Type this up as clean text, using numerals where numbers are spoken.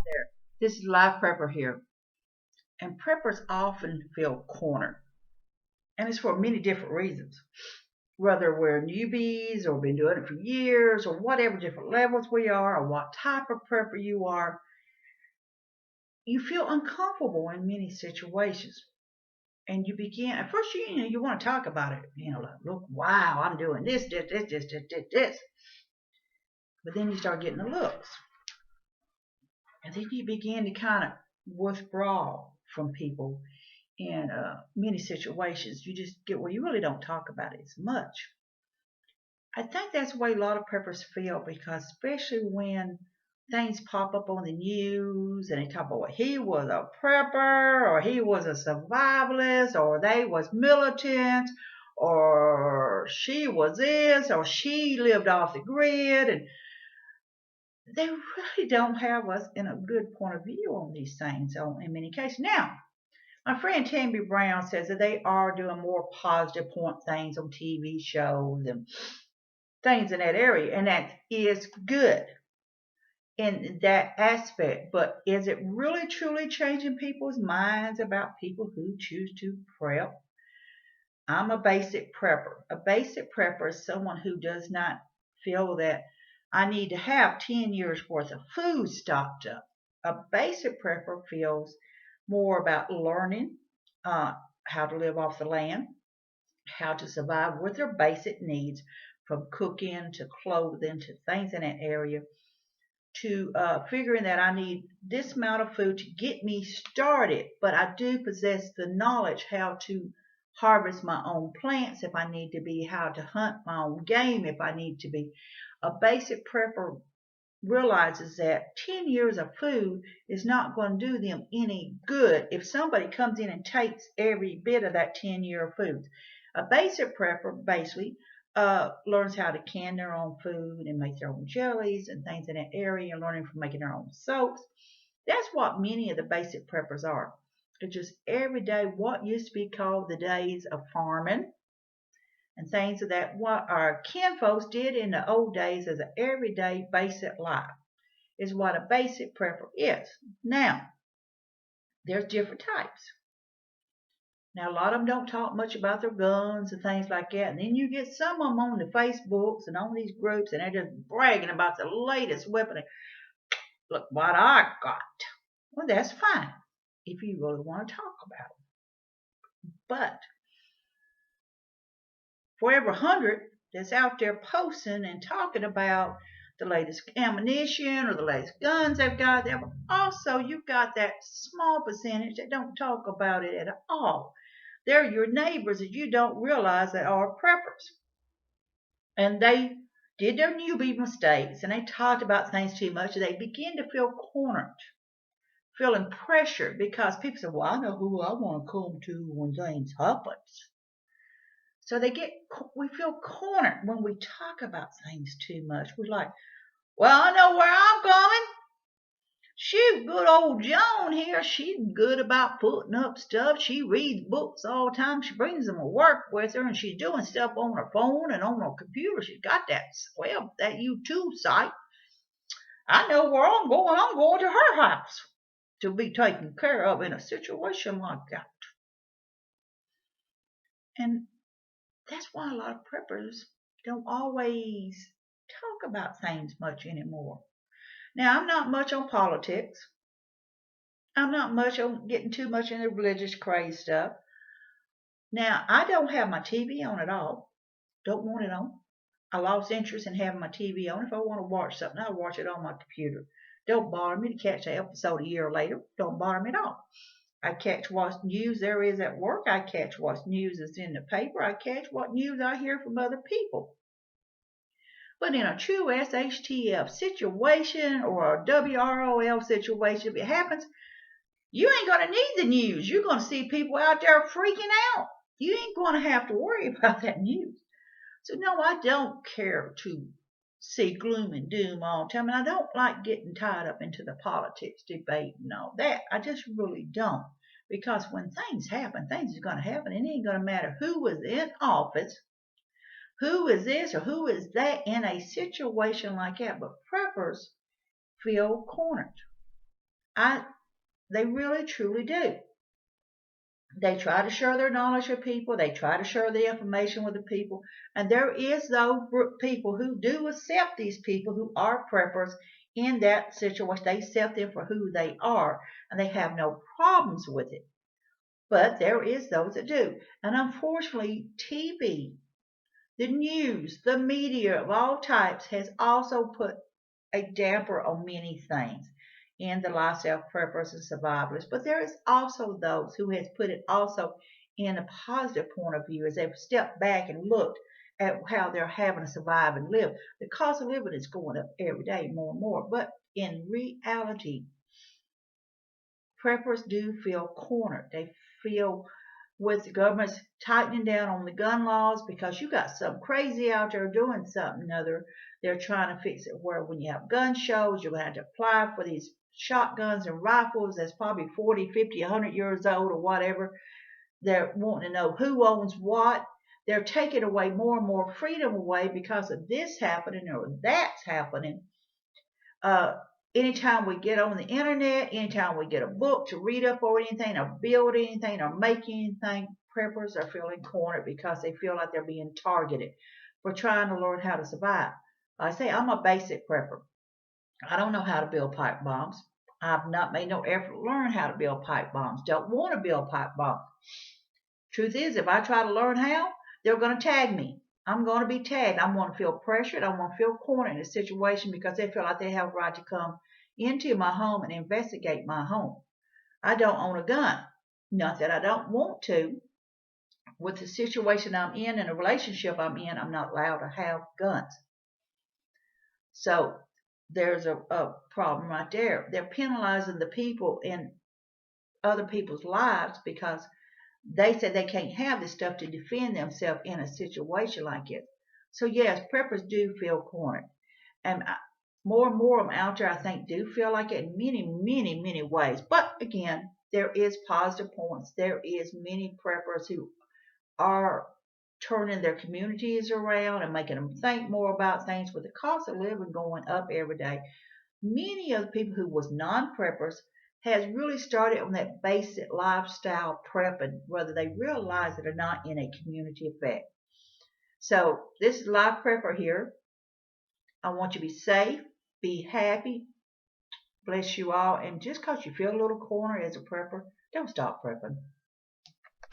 there. This is Live Prepper here. And preppers often feel cornered. And it's for many different reasons. Whether we're newbies or been doing it for years or whatever different levels we are or what type of prepper you are, you feel uncomfortable in many situations. And you begin, at first, you want to talk about it. Like, look, wow, I'm doing this. But then you start getting the looks. And then you begin to kind of withdraw from people in many situations. You just get where you really don't talk about it as much. I think that's the way a lot of preppers feel because especially when things pop up on the news and they talk about, well, he was a prepper or he was a survivalist or they was militant or she was this or she lived off the grid, and they really don't have us in a good point of view on these things in many cases. Now, my friend Tammy Brown says that they are doing more positive point things on TV shows and things in that area, and that is good in that aspect. But is it really truly changing people's minds about people who choose to prep? I'm a basic prepper. A basic prepper is someone who does not feel that I need to have 10 years worth of food stocked up. A basic prepper feels more about learning how to live off the land, how to survive with their basic needs, from cooking to clothing to things in that area, to figuring that I need this amount of food to get me started, but I do possess the knowledge how to harvest my own plants if I need to be, how to hunt my own game if I need to be. A basic prepper realizes that 10 years of food is not going to do them any good if somebody comes in and takes every bit of that 10-year food. A basic prepper basically learns how to can their own food and make their own jellies and things in that area, and learning from making their own soaps. That's what many of the basic preppers are. It's just every day what used to be called the days of farming and things of that, what our kinfolks did in the old days as an everyday basic life is what a basic prepper is. Now, there's different types. Now, a lot of them don't talk much about their guns and things like that. And then you get some of them on the Facebooks and on these groups, and they're just bragging about the latest weapon. Look what I got. Well, that's fine if you really want to talk about it. But for every 100 that's out there posting and talking about the latest ammunition or the latest guns they've got, also you've got that small percentage that don't talk about it at all. They're your neighbors that you don't realize that are preppers. And they did their newbie mistakes and they talked about things too much, and they begin to feel cornered, feeling pressured because people say, well, I know who I want to come to when things happen. So we feel cornered when we talk about things too much. We're like, well, I know where I'm going. Shoot, good old Joan here, she's good about putting up stuff. She reads books all the time. She brings them to work with her, and she's doing stuff on her phone and on her computer. She's got that YouTube site. I know where I'm going. I'm going to her house to be taken care of in a situation like that. And that's why a lot of preppers don't always talk about things much anymore. Now, I'm not much on politics. I'm not much on getting too much into religious crazy stuff. Now, I don't have my TV on at all. Don't want it on. I lost interest in having my TV on. If I want to watch something, I'll watch it on my computer. Don't bother me to catch an episode a year later. Don't bother me at all. I catch what news there is at work. I catch what news is in the paper. I catch what news I hear from other people. But in a true SHTF situation or a WROL situation, if it happens, you ain't going to need the news. You're going to see people out there freaking out. You ain't going to have to worry about that news. So, no, I don't care to see gloom and doom all the time. And I don't like getting tied up into the politics debate and all that. I just really don't. Because when things happen, things are going to happen. And it ain't going to matter who was in office, who is this or who is that in a situation like that. But preppers feel cornered. They really truly do. They try to share their knowledge with people. They try to share the information with the people. And there is those people who do accept these people who are preppers in that situation. They accept them for who they are, and they have no problems with it. But there is those that do. And unfortunately, TV, the news, the media of all types has also put a damper on many things in the lifestyle preppers and survivors. But there is also those who has put it also in a positive point of view as they've stepped back and looked at how they're having to survive and live. The cost of living is going up every day more and more. But in reality, preppers do feel cornered. They feel with the government's tightening down on the gun laws because you got some crazy out there doing something or other. They're trying to fix it where when you have gun shows, you're going to have to apply for these shotguns and rifles that's probably 40, 50, 100 years old or whatever. They're wanting to know who owns what. They're taking away more and more freedom away because of this happening or that's happening. Uh, Anytime we get on the internet, anytime we get a book to read up or anything, or build anything, or make anything, preppers are feeling cornered because they feel like they're being targeted for trying to learn how to survive. I say I'm a basic prepper. I don't know how to build pipe bombs. I've not made no effort to learn how to build pipe bombs. Don't want to build pipe bombs. Truth is, if I try to learn how, they're going to tag me. I'm going to be tagged. I'm going to feel pressured. I'm going to feel cornered in a situation because they feel like they have a right to come into my home and investigate my home. I don't own a gun. Not that I don't want to. With the situation I'm in and the relationship I'm in, I'm not allowed to have guns. So there's a problem right there. They're penalizing the people in other people's lives because they said they can't have this stuff to defend themselves in a situation like it. So yes, preppers do feel cornered. And more and more of them out there, I think, do feel like it in many, many, many ways. But again, there is positive points. There is many preppers who are turning their communities around and making them think more about things with the cost of living going up every day. Many of the people who was non-preppers has really started on that basic lifestyle prepping, whether they realize it or not, in a community effect. So this is Life Prepper here. I want you to be safe, be happy, bless you all, and just because you feel a little corner as a prepper, don't stop prepping.